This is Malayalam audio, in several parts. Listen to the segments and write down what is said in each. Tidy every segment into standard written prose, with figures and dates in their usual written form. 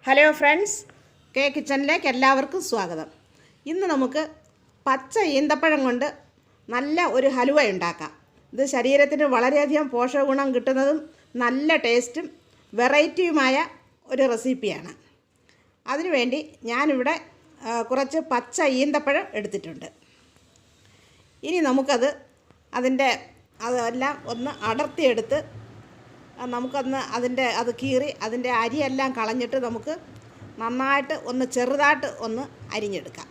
ഹലോ ഫ്രണ്ട്സ്, കെ കിച്ചണിലേക്ക് എല്ലാവർക്കും സ്വാഗതം. ഇന്ന് നമുക്ക് പച്ച ഈന്തപ്പഴം കൊണ്ട് നല്ല ഒരു ഹലുവ ഉണ്ടാക്കാം. ഇത് ശരീരത്തിന് വളരെയധികം പോഷകഗുണം കിട്ടുന്നതും നല്ല ടേസ്റ്റും വെറൈറ്റിയുമായ ഒരു റെസിപ്പിയാണ്. അതിനുവേണ്ടി ഞാനിവിടെ കുറച്ച് പച്ച ഈന്തപ്പഴം എടുത്തിട്ടുണ്ട്. ഇനി നമുക്കത് അതെല്ലാം ഒന്ന് അടർത്തിയെടുത്ത് നമുക്കൊന്ന് അത് കീറി അതിൻ്റെ അരിയെല്ലാം കളഞ്ഞിട്ട് നമുക്ക് നന്നായിട്ട് ചെറുതായിട്ട് അരിഞ്ഞെടുക്കാം.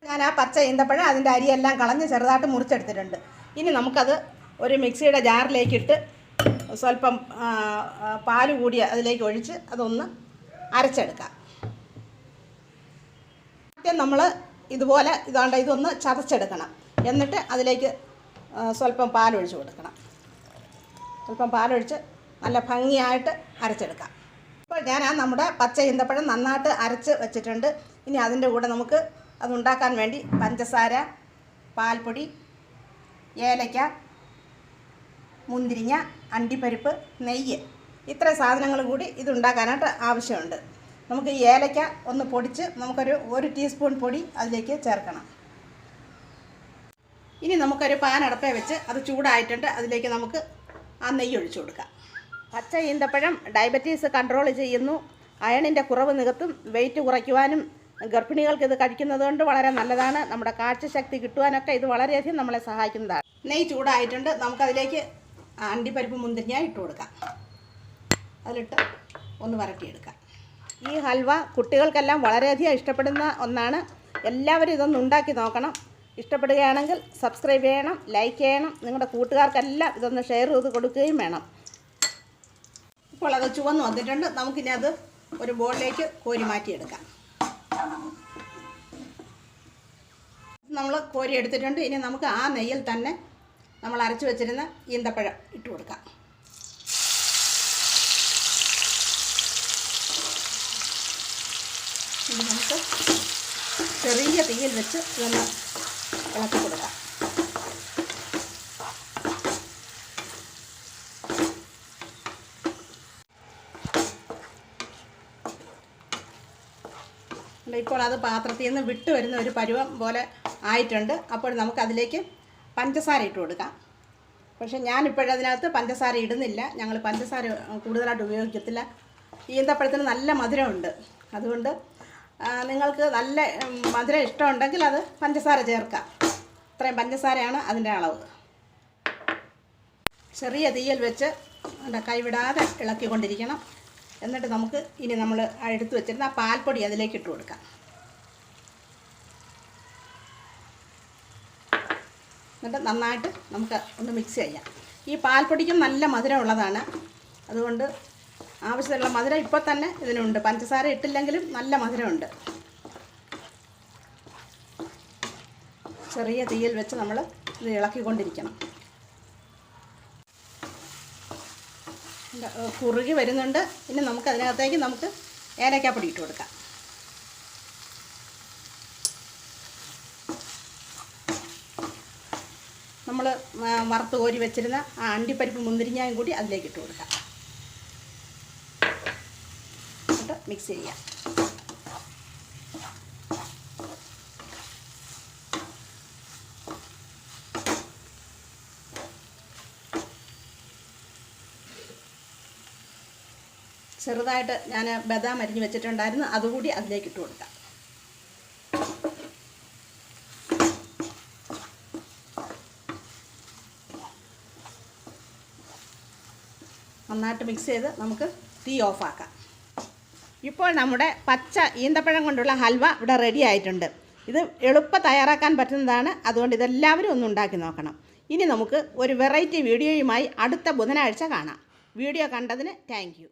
ഞാൻ ആ പച്ച ഈന്തപ്പഴം അതിൻ്റെ അരിയെല്ലാം കളഞ്ഞ് ചെറുതായിട്ട് മുറിച്ചെടുത്തിട്ടുണ്ട്. ഇനി നമുക്കത് ഒരു മിക്സിയുടെ ജാറിലേക്കിട്ട് സ്വല്പം പാല് കൂടി അതിലേക്ക് ഒഴിച്ച് അതൊന്ന് അരച്ചെടുക്കാം. ആദ്യം നമ്മൾ ഇതുപോലെ ഇതൊന്ന് ചതച്ചെടുക്കണം. എന്നിട്ട് അതിലേക്ക് സ്വല്പം പാലൊഴിച്ച് കൊടുക്കണം. സ്വല്പം പാലൊഴിച്ച് നല്ല ഭംഗിയായിട്ട് അരച്ചെടുക്കാം. ഇപ്പോൾ ഞാൻ നമ്മുടെ പച്ച ഈന്തപ്പഴം നന്നായിട്ട് അരച്ച് വെച്ചിട്ടുണ്ട്. ഇനി അതിൻ്റെ കൂടെ നമുക്ക് അതുണ്ടാക്കാൻ വേണ്ടി പഞ്ചസാര, പാൽപ്പൊടി, ഏലക്ക, മുന്തിരിങ്ങ, അണ്ടിപ്പരിപ്പ്, നെയ്യ്, ഇത്ര സാധനങ്ങൾ കൂടി ഇതുണ്ടാക്കാനായിട്ട് ആവശ്യമുണ്ട്. നമുക്ക് ഈ ഏലക്ക ഒന്ന് പൊടിച്ച് ഒരു ടീസ്പൂൺ പൊടി അതിലേക്ക് ചേർക്കണം. ഇനി നമുക്കൊരു പാൻ അടുപ്പേ വെച്ച് അത് ചൂടായിട്ടുണ്ട്. അതിലേക്ക് നമുക്ക് ആ നെയ്യ് ഒഴിച്ചു കൊടുക്കാം. പച്ച ഈന്തപ്പഴം ഡയബറ്റീസ് കൺട്രോൾ ചെയ്യുന്നു, അയണിൻ്റെ കുറവ് നികത്തും, വെയിറ്റ് കുറയ്ക്കുവാനും ഗർഭിണികൾക്ക് ഇത് കഴിക്കുന്നത് കൊണ്ട് വളരെ നല്ലതാണ്. നമ്മുടെ കാഴ്ചശക്തി കിട്ടുവാനൊക്കെ ഇത് വളരെയധികം നമ്മളെ സഹായിക്കുന്നതാണ്. നെയ്യ് ചൂടായിട്ടുണ്ട്. നമുക്കതിലേക്ക് അണ്ടിപ്പരിപ്പ്, മുന്തിരിങ്ങ ഇട്ട് കൊടുക്കാം. അതിലിട്ട് ഒന്ന് വരട്ടിയെടുക്കാം. ഈ ഹൽവ കുട്ടികൾക്കെല്ലാം വളരെയധികം ഇഷ്ടപ്പെടുന്ന ഒന്നാണ്. എല്ലാവരും ഇതൊന്ന് ഉണ്ടാക്കി നോക്കണം. ഇഷ്ടപ്പെടുകയാണെങ്കിൽ സബ്സ്ക്രൈബ് ചെയ്യണം, ലൈക്ക് ചെയ്യണം. നിങ്ങളുടെ കൂട്ടുകാർക്കെല്ലാം ഇതൊന്ന് ഷെയർ ചെയ്ത് കൊടുക്കുകയും വേണം. ഇപ്പോൾ അത് ചുവന്ന് വന്നിട്ടുണ്ട്. നമുക്കിനി അത് ഒരു ബോളിലേക്ക് കോരി മാറ്റിയെടുക്കാം. നമ്മൾ കോരി എടുത്തിട്ടുണ്ട്. ഇനി നമുക്ക് ആ നെയ്യിൽ തന്നെ നമ്മൾ അരച്ച് വെച്ചിരുന്ന ഈന്തപ്പഴം ഇട്ട് കൊടുക്കാം. ഇനി നമുക്ക് ചെറിയ തീയിൽ വെച്ച് ഇതൊന്ന് ഇളക്കി കൊടുക്കാം. ഇപ്പോൾ അത് പാത്രത്തിൽ നിന്ന് വിട്ട് വരുന്ന ഒരു പരുവം പോലെ ആയിട്ടുണ്ട്. അപ്പോൾ നമുക്കതിലേക്ക് പഞ്ചസാര ഇട്ട് കൊടുക്കാം. പക്ഷേ ഞാനിപ്പോഴതിനകത്ത് പഞ്ചസാര ഇടുന്നില്ല. ഞങ്ങൾ പഞ്ചസാര കൂടുതലായിട്ട് ഉപയോഗിക്കത്തില്ല. ഈന്തപ്പഴത്തിന് നല്ല മധുരമുണ്ട്. അതുകൊണ്ട് നിങ്ങൾക്ക് നല്ല മധുരം ഇഷ്ടമുണ്ടെങ്കിൽ അത് പഞ്ചസാര ചേർക്കാം. ഇത്രയും പഞ്ചസാരയാണ് അതിൻ്റെ അളവ്. ചെറിയ തീയിൽ വെച്ച് കൈവിടാതെ ഇളക്കിക്കൊണ്ടിരിക്കണം. എന്നിട്ട് നമുക്ക് ഇനി നമ്മൾ എടുത്തു വെച്ചിരുന്ന ആ പാൽപ്പൊടി അതിലേക്ക് ഇട്ട് കൊടുക്കാം. എന്നിട്ട് നന്നായിട്ട് നമുക്ക് ഒന്ന് മിക്സ് ചെയ്യാം. ഈ പാൽപ്പൊടിക്കും നല്ല മധുരം ഉള്ളതാണ്. അതുകൊണ്ട് ആവശ്യമുള്ള മധുരം ഇപ്പോൾ തന്നെ ഇതിനുണ്ട്. പഞ്ചസാര ഇട്ടില്ലെങ്കിലും നല്ല മധുരമുണ്ട്. ചെറിയ തീയിൽ വെച്ച് നമ്മൾ ഇത് ഇളക്കിക്കൊണ്ടിരിക്കണം. കുറുകി വരുന്നുണ്ട്. ഇനി അതിനകത്തേക്ക് നമുക്ക് ഏലക്കാപ്പൊടി ഇട്ട് കൊടുക്കാം. നമ്മൾ വറുത്ത് കോരി വെച്ചിരുന്ന ആ അണ്ടിപ്പരിപ്പ്, മുന്തിരിങ്ങയും കൂടി അതിലേക്ക് ഇട്ട് കൊടുക്കാം. എന്നിട്ട് മിക്സ് ചെയ്യാം. ചെറുതായിട്ട് ഞാൻ ബദാം അരിഞ്ഞ് വെച്ചിട്ടുണ്ടായിരുന്നു. അതുകൂടി അതിലേക്ക് ഇട്ട് കൊടുക്കാം. നന്നായിട്ട് മിക്സ് ചെയ്ത് നമുക്ക് തീ ഓഫാക്കാം. ഇപ്പോൾ നമ്മുടെ പച്ച ഈന്തപ്പഴം കൊണ്ടുള്ള ഹൽവ ഇവിടെ റെഡി ആയിട്ടുണ്ട്. ഇത് എളുപ്പം തയ്യാറാക്കാൻ പറ്റുന്നതാണ്. അതുകൊണ്ട് ഇതെല്ലാവരും ഒന്ന് ഉണ്ടാക്കി നോക്കണം. ഇനി നമുക്ക് ഒരു വെറൈറ്റി വീഡിയോയുമായി അടുത്ത ബുധനാഴ്ച കാണാം. വീഡിയോ കണ്ടതിന് താങ്ക് യു.